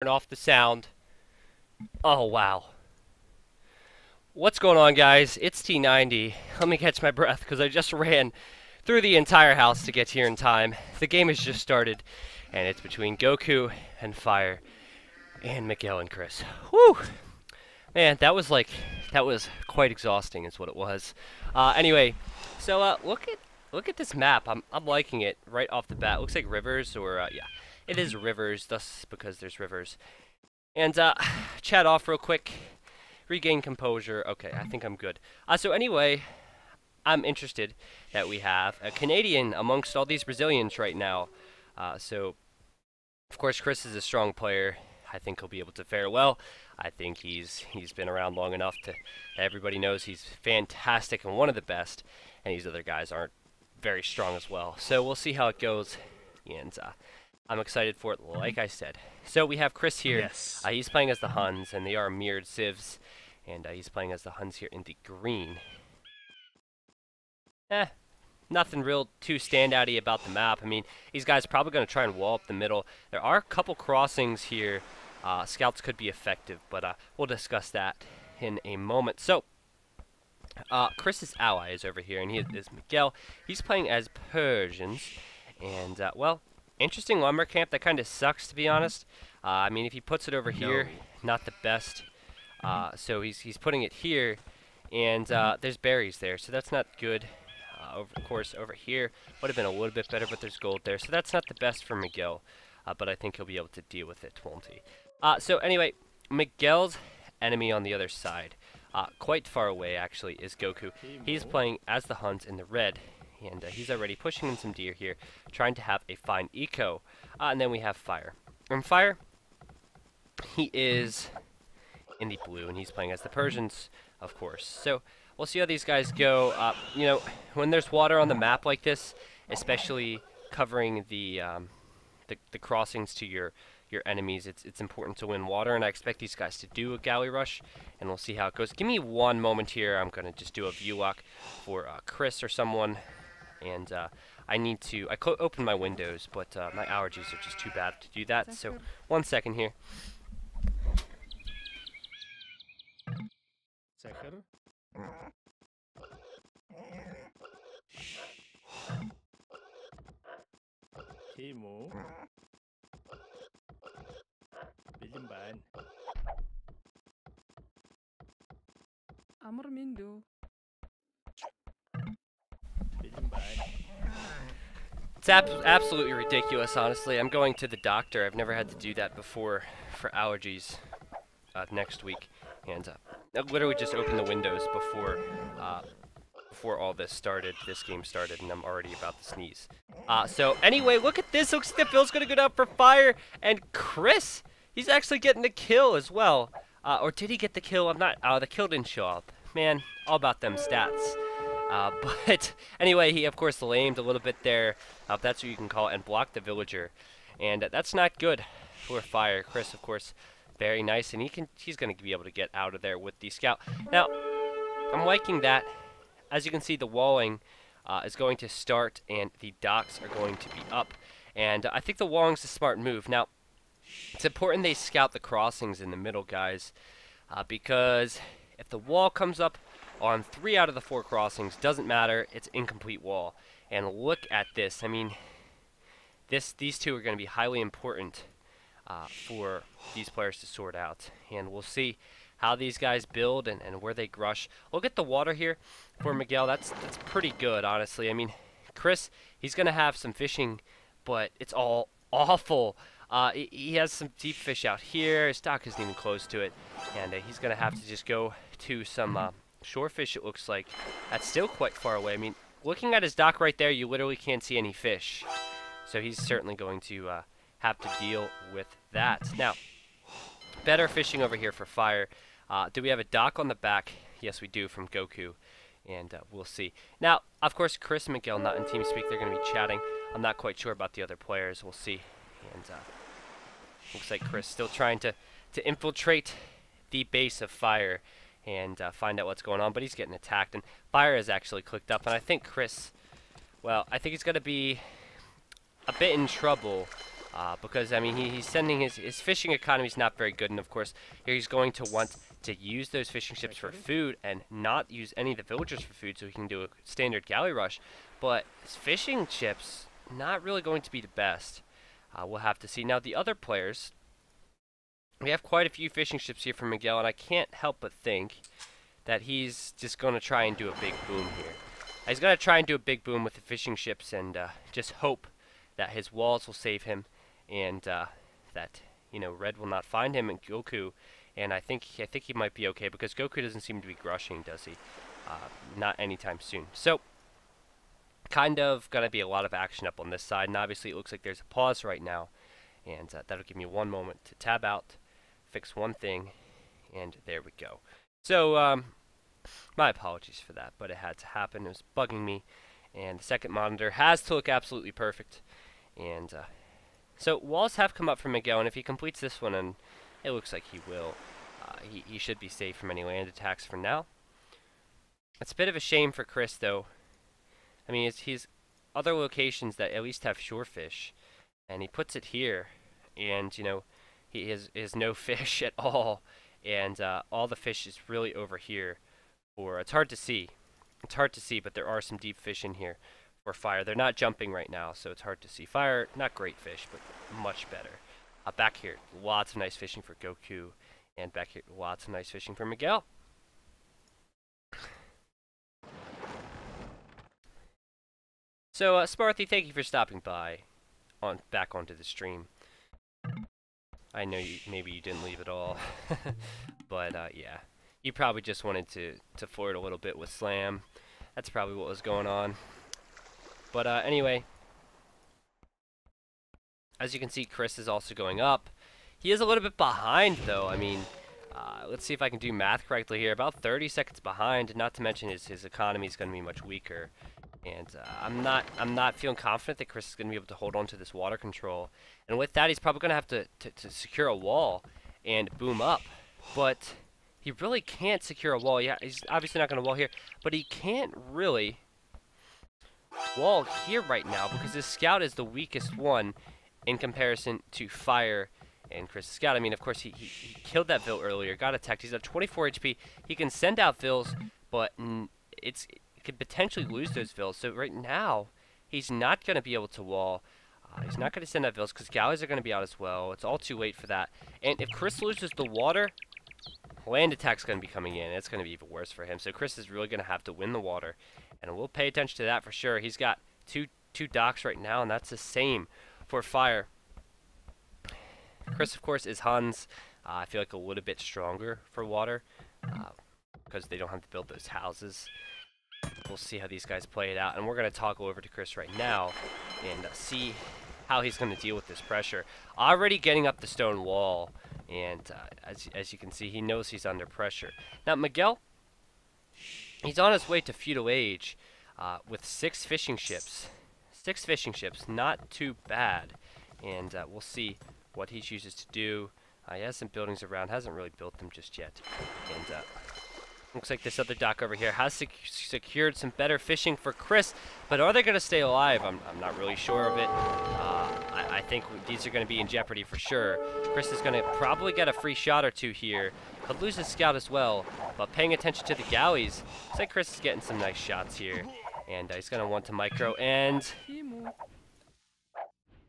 turn off the sound. Oh, wow. What's going on, guys? It's T90. Let me catch my breath because I just ran through the entire house to get here in time. The game has just started, and it's between Goku and Fire and Miguel and Chris. Whew! Man, that was quite exhausting is what it was. Anyway, so look at this map. I'm liking it right off the bat. It looks like rivers, or yeah, it is rivers, thus because there's rivers. And chat off real quick. Regain composure. Okay, I think I'm good. So anyway, I'm interested that we have a Canadian amongst all these Brazilians right now. So, of course, Chris is a strong player. I think he'll be able to fare well. I think he's been around long enough that everybody knows he's fantastic and one of the best. And these other guys aren't very strong as well. So we'll see how it goes. And I'm excited for it, like I said. So we have Chris here. Yes. He's playing as the Huns, and they are mirrored civs. And he's playing as the Huns here in the green. Nothing real too standouty about the map. I mean, these guys are probably going to try and wall up the middle. There are a couple crossings here. Scouts could be effective, but we'll discuss that in a moment. So, Chris's ally is over here, and he is Miguel. He's playing as Persians. And, well, interesting lumber camp. That kind of sucks, to be honest. I mean, if he puts it over here, not the best. So he's putting it here, and there's berries there, so that's not good. Of course, over here would have been a little bit better, but there's gold there, so that's not the best for Miguel. But I think he'll be able to deal with it, won't he? So anyway, Miguel's enemy on the other side, quite far away actually, is Goku. He's playing as the Huns in the red, and he's already pushing in some deer here, trying to have a fine eco. And then we have Fire. And Fire, he is in the blue, and he's playing as the Persians, of course. So we'll see how these guys go. You know, when there's water on the map like this, especially covering the crossings to your enemies, it's important to win water, and I expect these guys to do a galley rush, and we'll see how it goes. Give me one moment here. I'm going to just do a view lock for Chris or someone, and I need to... I open my windows, but my allergies are just too bad to do that, so 1 second here. Sakar. Timo. Bildim ben. Amr Mindu. Bildim ben. It's absolutely ridiculous, honestly. I'm going to the doctor. I've never had to do that before for allergies next week. And I literally just opened the windows before all this started, this game started, and I'm already about to sneeze. So anyway, look at this. Looks like the Phil's going to go down for Fire. And Chris, he's actually getting the kill as well. Or did he get the kill? I'm not. The kill didn't show up. Man, all about them stats. But anyway, he, of course, lamed a little bit there, if that's what you can call it, and blocked the villager. And that's not good for Fire. Chris, of course, very nice, and he's going to be able to get out of there with the scout. Now, I'm liking that. As you can see, the walling is going to start, and the docks are going to be up. And I think the walling's a smart move. Now, it's important they scout the crossings in the middle, guys, because if the wall comes up on 3 out of the 4 crossings, doesn't matter, it's incomplete wall. And look at this. I mean, these two are going to be highly important for these players to sort out. And we'll see how these guys build and where they grush. Look at the water here for Miguel. That's pretty good, honestly. I mean, Chris, he's going to have some fishing, but it's all awful. He has some deep fish out here. His dock isn't even close to it. And he's going to have to just go to some shore fish, it looks like. That's still quite far away. I mean, looking at his dock right there, you literally can't see any fish. So he's certainly going to have to deal with that. Now, better fishing over here for Fire. Do we have a dock on the back? Yes, we do, from Goku. And we'll see. Now, of course, Chris and Miguel not in TeamSpeak. They're going to be chatting. I'm not quite sure about the other players. We'll see. And looks like Chris still trying to infiltrate the base of Fire and find out what's going on. But he's getting attacked. And Fire is actually clicked up. And I think Chris, well, I think he's going to be a bit in trouble because I mean he's sending his fishing economy is not very good, and of course here he's going to want to use those fishing ships for food and not use any of the villagers for food, so he can do a standard galley rush. But his fishing ships not really going to be the best. We'll have to see. Now the other players, we have quite a few fishing ships here from Miguel, and I can't help but think that he's just going to try and do a big boom here. He's going to try and do a big boom with the fishing ships and just hope that his walls will save him, and that, you know, Red will not find him and Goku. And I think he might be okay, because Goku doesn't seem to be rushing, does he? Not anytime soon. So kind of going to be a lot of action up on this side, and obviously it looks like there's a pause right now, and that'll give me one moment to tab out, fix one thing, and there we go. So my apologies for that, but it had to happen. It was bugging me, and the second monitor has to look absolutely perfect. And so walls have come up for Miguel, and if he completes this one, and it looks like he will, he should be safe from any land attacks for now. It's a bit of a shame for Chris, though. I mean, he's other locations that at least have shorefish, and he puts it here, and, you know, he has no fish at all, and all the fish is really over here. Or it's hard to see. It's hard to see, but there are some deep fish in here for Fire. They're not jumping right now, so it's hard to see. Fire, not great fish, but much better. Back here, lots of nice fishing for Goku, and back here, lots of nice fishing for Miguel. So, Smarthy, thank you for stopping by back onto the stream. I know maybe you didn't leave at all, but yeah, you probably just wanted to flirt a little bit with Slam. That's probably what was going on. But anyway, as you can see, Chris is also going up. He is a little bit behind, though. I mean, let's see if I can do math correctly here. About 30 seconds behind, not to mention his economy is going to be much weaker. And I'm not feeling confident that Chris is going to be able to hold on to this water control. And with that, he's probably going to have to secure a wall and boom up. But he really can't secure a wall. Yeah, he's obviously not going to wall here, but he can't really wall here right now because his scout is the weakest one in comparison to Fire and Chris' scout. I mean, of course, he killed that Vil earlier, got attacked. He's at 24 HP. He can send out Vils, but he could potentially lose those Vils. So right now, he's not going to be able to wall. He's not going to send out Vils because galleys are going to be out as well. It's all too late for that. And if Chris loses the water, land attack's going to be coming in. It's going to be even worse for him. So Chris is really going to have to win the water. And we'll pay attention to that for sure. He's got two docks right now, and that's the same for Fire. Chris, of course, is Hans. I feel like a little bit stronger for water because they don't have to build those houses. We'll see how these guys play it out. And we're going to toggle over to Chris right now and see how he's going to deal with this pressure. Already getting up the stone wall. And as you can see, he knows he's under pressure. Now, Miguel, he's on his way to feudal age with 6 fishing ships. 6 fishing ships, not too bad. And we'll see what he chooses to do. He has some buildings around, hasn't really built them just yet. And looks like this other dock over here has secured some better fishing for Chris. But are they going to stay alive? I'm not really sure of it. I think these are going to be in jeopardy for sure. Chris is going to probably get a free shot or two here. Could lose his scout as well. But paying attention to the galleys, looks like Chris is getting some nice shots here. And he's going to want to micro. And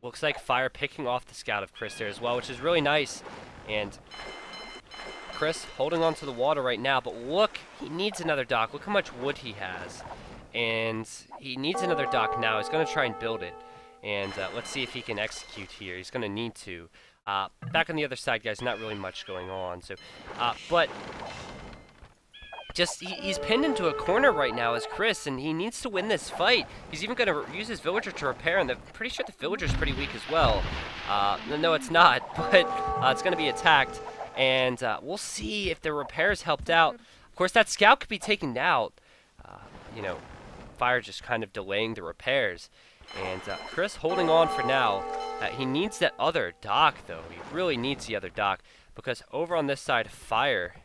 looks like Fire picking off the scout of Chris there as well, which is really nice. And Chris holding on to the water right now, but look, he needs another dock. Look how much wood he has. And he needs another dock now. He's going to try and build it. And let's see if he can execute here. He's going to need to. Back on the other side, guys, not really much going on. So, but just he's pinned into a corner right now as Chris, and he needs to win this fight. He's even going to use his villager to repair, and I'm pretty sure the villager's pretty weak as well. No, it's not, but it's going to be attacked, and we'll see if the repairs helped out. Of course, that scout could be taken out. You know, Fire just kind of delaying the repairs. And Chris holding on for now. He needs that other dock, though. He really needs the other dock, because over on this side, Fire,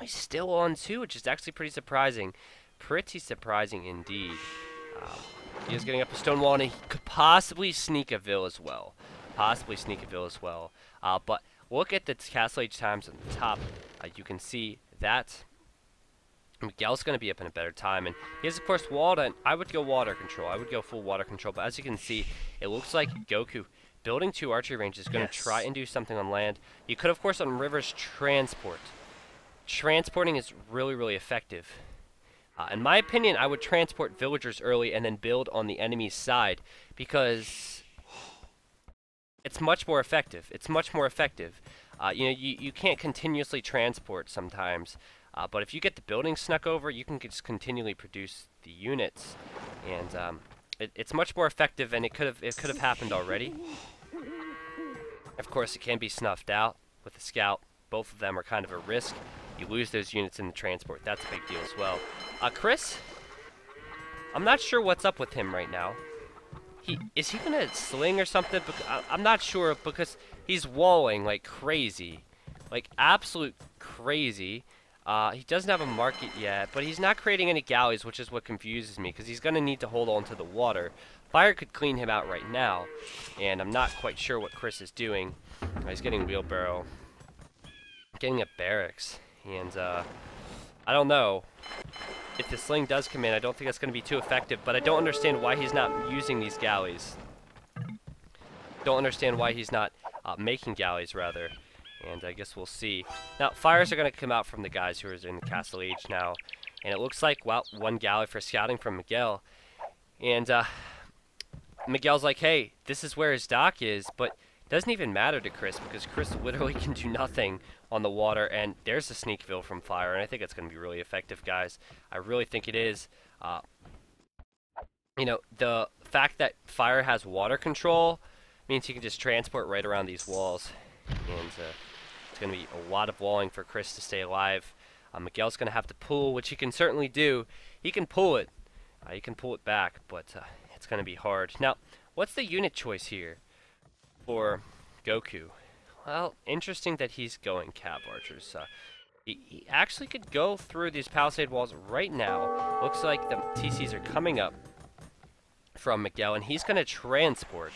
he's still on 2, which is actually pretty surprising. Pretty surprising indeed. He is getting up a stone wall, and he could possibly sneak a Vil as well. possibly Sneakyville as well. But look at the Castle Age times on the top. You can see that Miguel's going to be up in a better time, and he has, of course, walled, and I would go water control. I would go full water control, but as you can see, it looks like Goku building 2 archery ranges is going to try and do something on land. You could, of course, on rivers transport. Transporting is really, really effective. In my opinion, I would transport villagers early and then build on the enemy's side, because it's much more effective. It's much more effective. You know, you can't continuously transport sometimes. But if you get the building snuck over, you can just continually produce the units, and it's much more effective. And it could have happened already. Of course, it can be snuffed out with the scout. Both of them are kind of a risk. You lose those units in the transport. That's a big deal as well. Chris, I'm not sure what's up with him right now. Is he gonna sling or something? I'm not sure, because he's walling like crazy, like absolute crazy. He doesn't have a market yet, but he's not creating any galleys, which is what confuses me, because he's going to need to hold on to the water. Fire could clean him out right now, and I'm not quite sure what Chris is doing. He's getting wheelbarrow, getting a barracks, and I don't know. If the sling does come in, I don't think that's going to be too effective, but I don't understand why he's not using these galleys. Don't understand why he's not making galleys, rather. And I guess we'll see. Now, fires are going to come out from the guys who are in the Castle Age now. And it looks like, well, 1 galley for scouting from Miguel. And Miguel's like, hey, this is where his dock is. But it doesn't even matter to Chris, because Chris literally can do nothing on the water. And there's a Sneakville from Fire. And I think it's going to be really effective, guys. I really think it is. You know, the fact that Fire has water control means he can just transport right around these walls. And it's going to be a lot of walling for Chris to stay alive. Miguel's going to have to pull, which he can certainly do. He can pull it. He can pull it back, but it's going to be hard. Now, what's the unit choice here for Goku? Well, interesting that he's going Cav Archers. He actually could go through these palisade walls right now. Looks like the TCs are coming up from Miguel, and he's going to transport.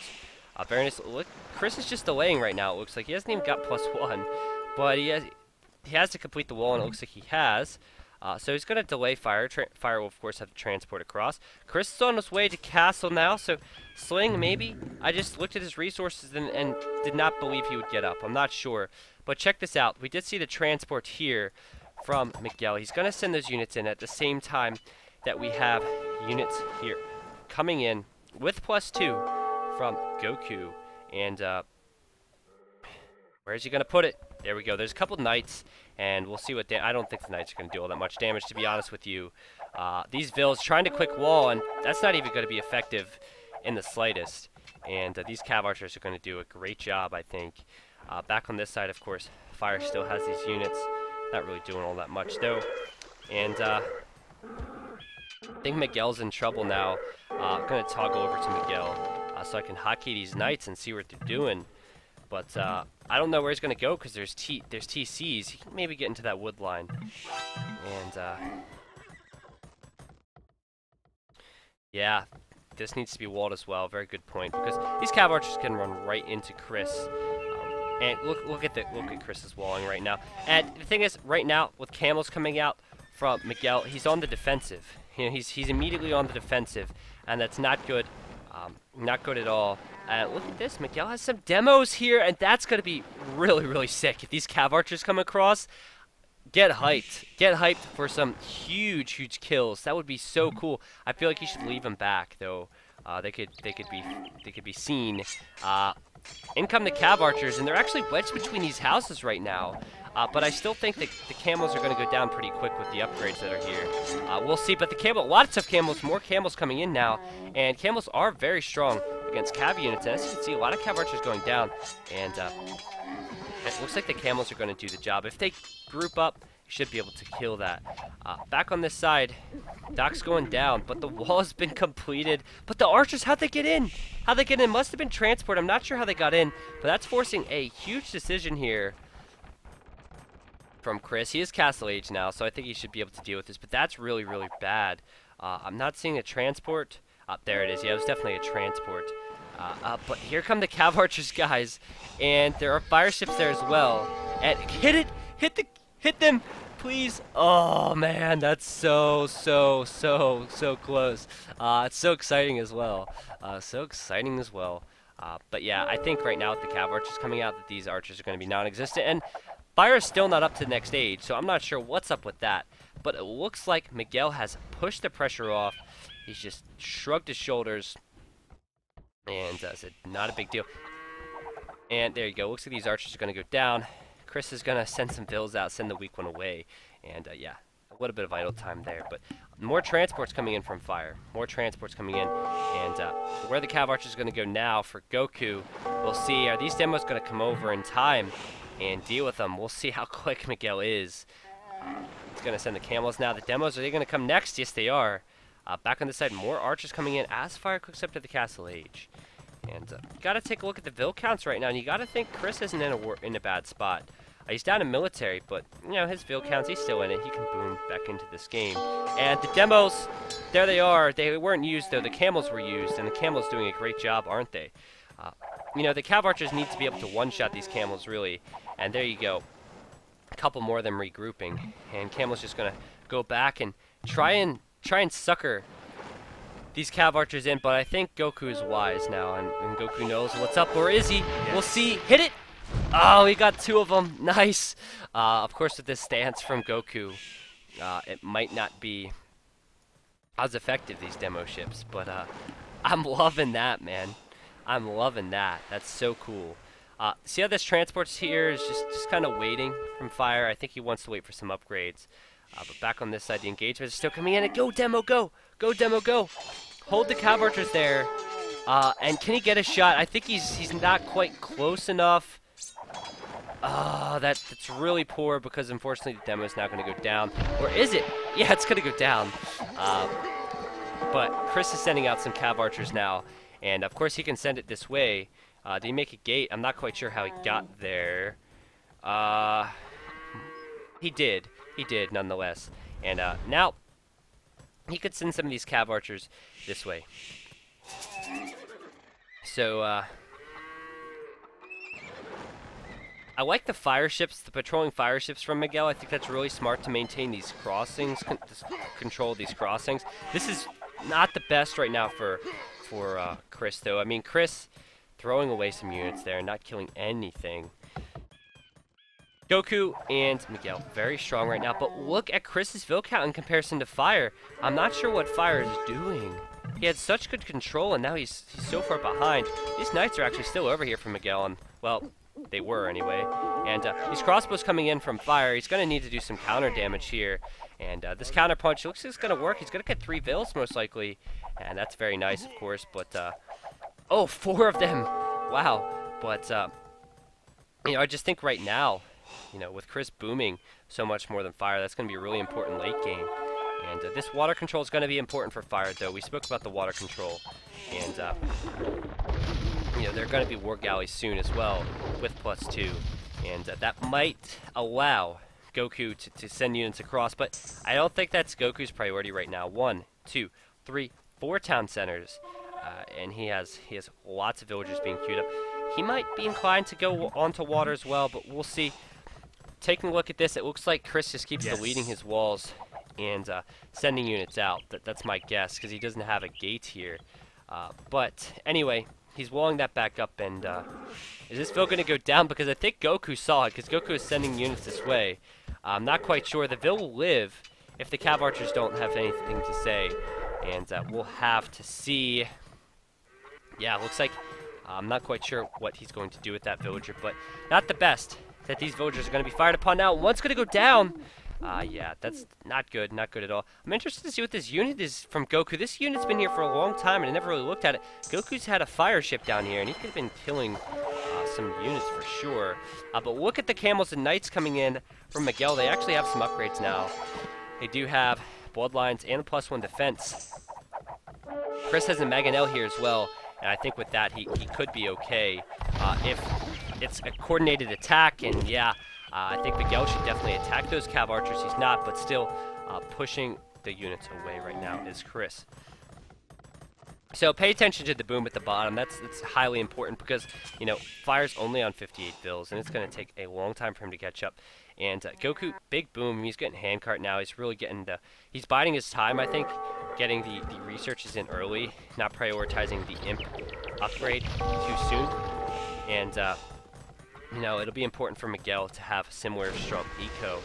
Very nice. Look, Chris is just delaying right now. It looks like he hasn't even got +1, but he has to complete the wall, and it looks like he has. So he's going to delay Fire. Fire will, of course, have to transport across. Chris is on his way to Castle now, so Sling, maybe. I just looked at his resources and did not believe he would get up. I'm not sure. But check this out. We did see the transport here from Miguel. He's going to send those units in at the same time that we have units here coming in with +2 from Goku. And where is he going to put it? There we go. There's a couple knights, and we'll see what I don't think the knights are going to do all that much damage, to be honest with you. These vills trying to quick wall, and that's not even going to be effective in the slightest. And these Cav Archers are going to do a great job, I think. Back on this side, of course, Fire still has these units. Not really doing all that much, though. And I think Miguel's in trouble now. I'm going to toggle over to Miguel so I can hotkey these knights and see what they're doing. But I don't know where he's going to go, because there's TCs. He can maybe get into that wood line. And yeah, this needs to be walled as well. Very good point, because these Cav Archers can run right into Chris. And look at Chris's walling right now. And the thing is, right now with camels coming out from Miguel, he's on the defensive. You know, he's immediately on the defensive, and that's not good. Not good at all. Look at this. Miguel has some demos here, and that's going to be really, really sick. If these Cav Archers come across, get hyped. Get hyped for some huge, huge kills. That would be so cool. I feel like you should leave them back, though. They could be seen. In come the Cav Archers, and they're actually wedged between these houses right now. But I still think that the camels are going to go down pretty quick with the upgrades that are here. We'll see, but lots of camels, more camels coming in now, and camels are very strong against Cav units. And as you can see, a lot of Cav Archers going down, and it looks like the camels are going to do the job. If they group up, you should be able to kill that. Back on this side, Doc's going down, but the wall has been completed. But the archers, how'd they get in? How'd they get in? Must have been transport. I'm not sure how they got in, but that's forcing a huge decision here from Chris. He is Castle Age now, so I think he should be able to deal with this, but that's really, really bad. I'm not seeing a transport. There it is. Yeah, it was definitely a transport. But here come the Cav Archers, guys, and there are fire ships there as well. And hit them, please. Oh man, that's so close. It's so exciting as well. But yeah, I think right now with the Cav Archers coming out, that these archers are going to be non-existent, and fire is still not up to the next stage, so I'm not sure what's up with that. But it looks like Miguel has pushed the pressure off. He's just shrugged his shoulders and said, not a big deal. And there you go. Looks like these archers are going to go down. Chris is going to send some vills out, send the weak one away. And yeah, a little bit of idle time there. But more transports coming in from fire. More transports coming in. And where the Cav Archers are going to go now for Goku, we'll see. Are these demos going to come over in time and deal with them? We'll see how quick Miguel is. He's going to send the camels now. The demos, are they going to come next? Yes, they are. Back on the side, more archers coming in as fire cooks up to the castle age. And got to take a look at the Vil counts right now. And you got to think Chris isn't in a bad spot. He's down in military, but, you know, his Vil counts, he's still in it. He can boom back into this game. And the demos, there they are. They weren't used, though. The camels were used, and the camels doing a great job, aren't they? You know, the Cav Archers need to be able to one-shot these camels, really. And there you go. A couple more of them regrouping. And Camel's just going to go back and try and sucker these Cav Archers in, but I think Goku is wise now, and Goku knows what's up. Or is he? Yes. We'll see. Hit it! Oh, he got two of them. Nice. Of course, with this stance from Goku, it might not be as effective, these demo ships, but I'm loving that, man. I'm loving that. That's so cool. See how this transport's here is just kind of waiting from fire. I think he wants to wait for some upgrades. But back on this side, the engagement is still coming in. And go, Demo, go! Go, Demo, go! Hold the Cav Archers there. And can he get a shot? I think he's not quite close enough. That's really poor because, unfortunately, the Demo is now going to go down. Or is it? Yeah, it's going to go down. But Chris is sending out some Cav Archers now. And, of course, he can send it this way. Did he make a gate? I'm not quite sure how he got there. He did. He did, nonetheless. And now, he could send some of these Cav Archers this way. So, I like the fire ships, the patrolling fire ships from Miguel. I think that's really smart to maintain these crossings, control these crossings. This is not the best right now for Chris, though. I mean, Chris throwing away some units there, not killing anything. Goku and Miguel, very strong right now, but look at Chris's Vil count in comparison to Fire. I'm not sure what Fire is doing. He had such good control, and now he's so far behind. These Knights are actually still over here from Miguel, and, well, they were anyway. And these crossbows coming in from Fire, he's going to need to do some counter damage here. And this counter punch looks like it's going to work. He's going to get 3 Vils, most likely, and that's very nice, of course, but, oh, 4 of them! Wow. But, you know, I just think right now, you know, with Chris booming so much more than Fire, that's going to be a really important late game. And this water control is going to be important for Fire, though. We spoke about the water control. And, you know, they're going to be War Galleys soon as well with +2. And that might allow Goku to send units across. But I don't think that's Goku's priority right now. 1, 2, 3, 4 town centers. And he has lots of villagers being queued up. He might be inclined to go onto water as well, but we'll see. Taking a look at this, it looks like Chris just keeps deleting his walls and sending units out. That's my guess, because he doesn't have a gate here. But anyway, he's walling that back up, and is this Vil going to go down? Because I think Goku saw it, because Goku is sending units this way. I'm not quite sure. The Vil will live if the Cav Archers don't have anything to say, and we'll have to see. Yeah, it looks like I'm not quite sure what he's going to do with that villager, but not the best that these villagers are going to be fired upon now. One's going to go down. Yeah, that's not good at all. I'm interested to see what this unit is from Goku. This unit's been here for a long time, and I never really looked at it. Goku's had a fire ship down here, and he could have been killing some units for sure. But look at the camels and knights coming in from Miguel. They actually have some upgrades now. They do have bloodlines and a +1 defense. Chris has a Mangonel here as well, and I think with that he could be okay. If it's a coordinated attack, and yeah, I think Miguel should definitely attack those Cav Archers. He's not, but still pushing the units away right now is Chris. So pay attention to the boom at the bottom. That's highly important because, you know, Fire's only on 58 bills, and it's going to take a long time for him to catch up. And Goku, big boom. He's getting handcart now. He's really getting the... He's biding his time, I think, getting the researches in early, not prioritizing the Imp upgrade too soon. And, you know, it'll be important for Miguel to have similar strong eco.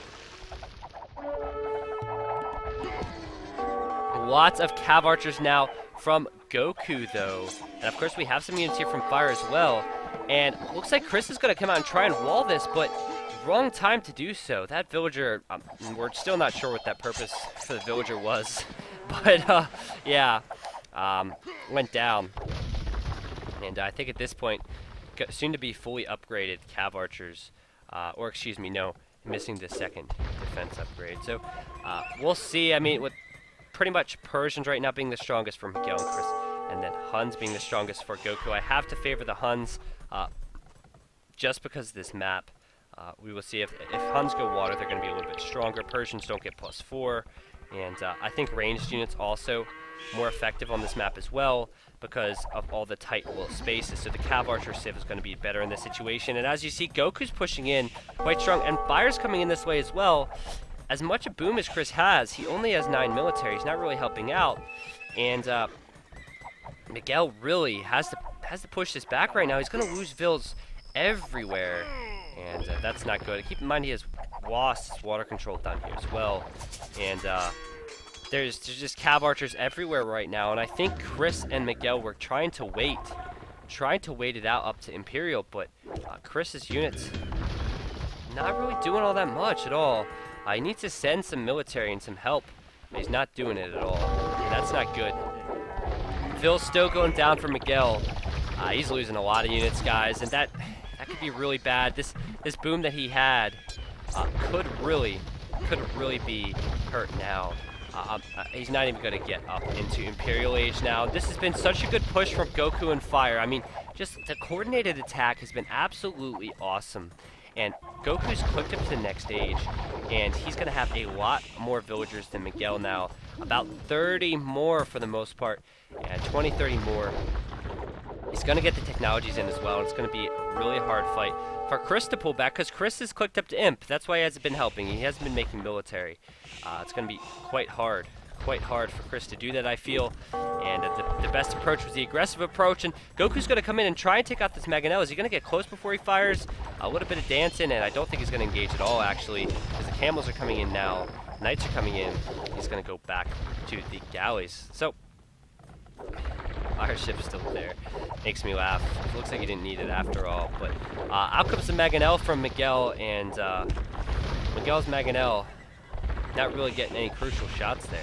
Lots of Cav Archers now from Goku, though. And, of course, we have some units here from Fire as well. And looks like Chris is going to come out and try and wall this, but wrong time to do so. That villager, we're still not sure what that purpose for the villager was. But, yeah, went down. And I think at this point, soon to be fully upgraded Cav Archers, or excuse me, no, missing the second defense upgrade. So, we'll see. I mean, with pretty much Persians right now being the strongest for Miguel and Chris, and then Huns being the strongest for Goku, I have to favor the Huns, just because of this map. We will see if Huns go water, they're going to be a little bit stronger. Persians don't get +4, and I think ranged units also more effective on this map as well because of all the tight little spaces. So the Cav Archer Civ is going to be better in this situation. And as you see, Goku's pushing in quite strong, and Fire's coming in this way as well. As much a boom as Chris has, he only has 9 military. He's not really helping out, and Miguel really has to push this back right now. He's going to lose vills everywhere. And that's not good. Keep in mind he has Wasps water control down here as well. And there's just Cav Archers everywhere right now. And I think Chris and Miguel were trying to wait it out up to Imperial. But Chris's units not really doing all that much at all. He needs to send some military and some help. But he's not doing it at all. And that's not good. Phil's still going down for Miguel. He's losing a lot of units, guys. And that could be really bad. This boom that he had could really be hurt now. He's not even going to get up into Imperial Age now. This has been such a good push from Goku and Fire. I mean, just the coordinated attack has been absolutely awesome. And Goku's clicked up to the next age, and he's going to have a lot more villagers than Miguel now. About 30 more for the most part. Yeah, 20, 30 more. He's going to get the technologies in as well, and it's going to be a really hard fight for Chris to pull back, because Chris is clicked up to Imp. That's why he hasn't been helping. He hasn't been making military. It's going to be quite hard for Chris to do that, I feel. And the best approach was the aggressive approach, and Goku's going to come in and try and take out this Mangonel. Is he going to get close before he fires? A little bit of dancing, and I don't think he's going to engage at all, actually, because the camels are coming in now. Knights are coming in. He's going to go back to the galleys. So, our ship's still there. Makes me laugh. It looks like he didn't need it after all. But out comes the Mangonel from Miguel, and Miguel's Mangonel not really getting any crucial shots there.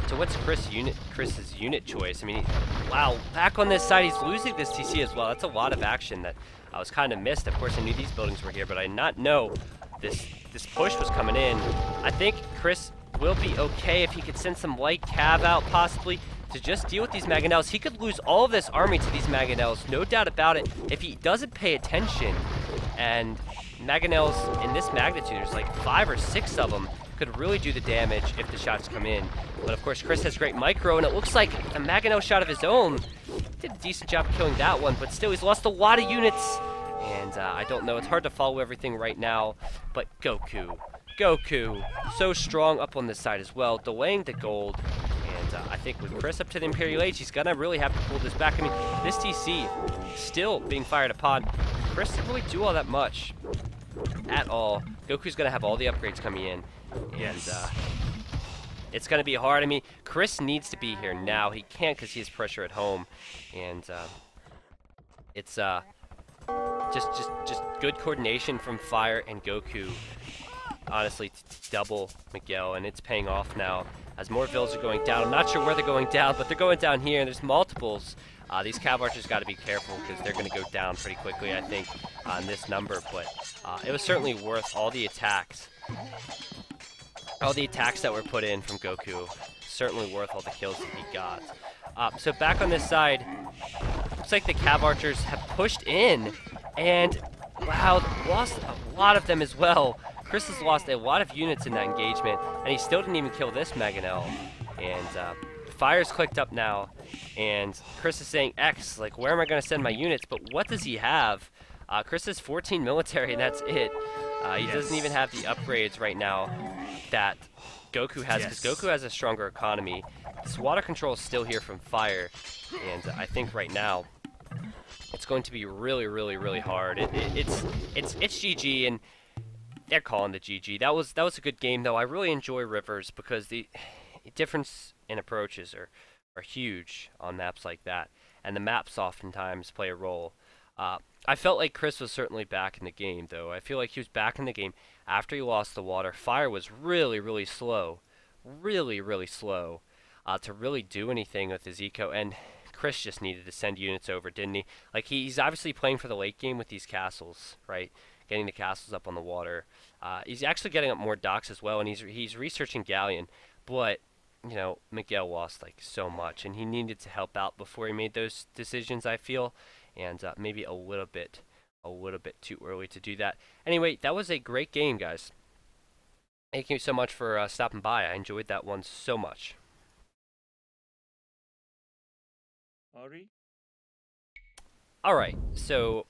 So what's Chris's unit choice? I mean, wow, back on this side, he's losing this TC as well. That's a lot of action that I was kind of missed. Of course, I knew these buildings were here, but I did not know this push was coming in. I think Chris will be okay if he could send some light cav out, possibly, to just deal with these Mangonels. He could lose all of this army to these Mangonels, no doubt about it, if he doesn't pay attention. And Mangonels in this magnitude, there's like 5 or 6 of them, could really do the damage if the shots come in. But of course, Chris has great micro, and it looks like a Mangonel shot of his own did a decent job killing that one, but still, he's lost a lot of units. And I don't know, it's hard to follow everything right now, but Goku, so strong up on this side as well, delaying the gold. And I think with Chris up to the Imperial Age, he's gonna really have to pull this back. I mean, this TC still being fired upon. Chris didn't really do all that much at all. Goku's gonna have all the upgrades coming in, and it's gonna be hard. I mean, Chris needs to be here now. He can't because he has pressure at home, and it's just good coordination from Fire and Goku. Honestly, to double Miguel, and it's paying off now as more vills are going down. I'm not sure where they're going down, but they're going down here, and there's multiples. These Cav Archers got to be careful because they're going to go down pretty quickly, I think, on this number. But it was certainly worth all the attacks. All the attacks that were put in from Goku. Certainly worth all the kills that he got. So back on this side, looks like the Cav Archers have pushed in, and wow, lost a lot of them as well. Chris has lost a lot of units in that engagement, and he still didn't even kill this Mangonel. And Fire's clicked up now, and Chris is saying X, like, where am I going to send my units? But what does he have? Chris has 14 military, and that's it. He doesn't even have the upgrades right now that Goku has, because Goku has a stronger economy. This water control is still here from Fire, and I think right now it's going to be really, really, really hard. It's GG, and they're calling the GG. That was a good game, though. I really enjoy Rivers because the difference in approaches are huge on maps like that, and the maps oftentimes play a role. I felt like Chris was certainly back in the game, though. I feel like he was back in the game after he lost the water. Fire was really, really slow. Really, really slow to really do anything with his eco, and Chris just needed to send units over, didn't he? Like, he's obviously playing for the late game with these castles, right? Getting the castles up on the water. He's actually getting up more docks as well, and he's researching Galleon, but you know, Miguel lost like so much, and he needed to help out before he made those decisions, I feel, and maybe a little bit too early to do that. Anyway, that was a great game, guys. Thank you so much for stopping by. I enjoyed that one so much. Ori? All right, so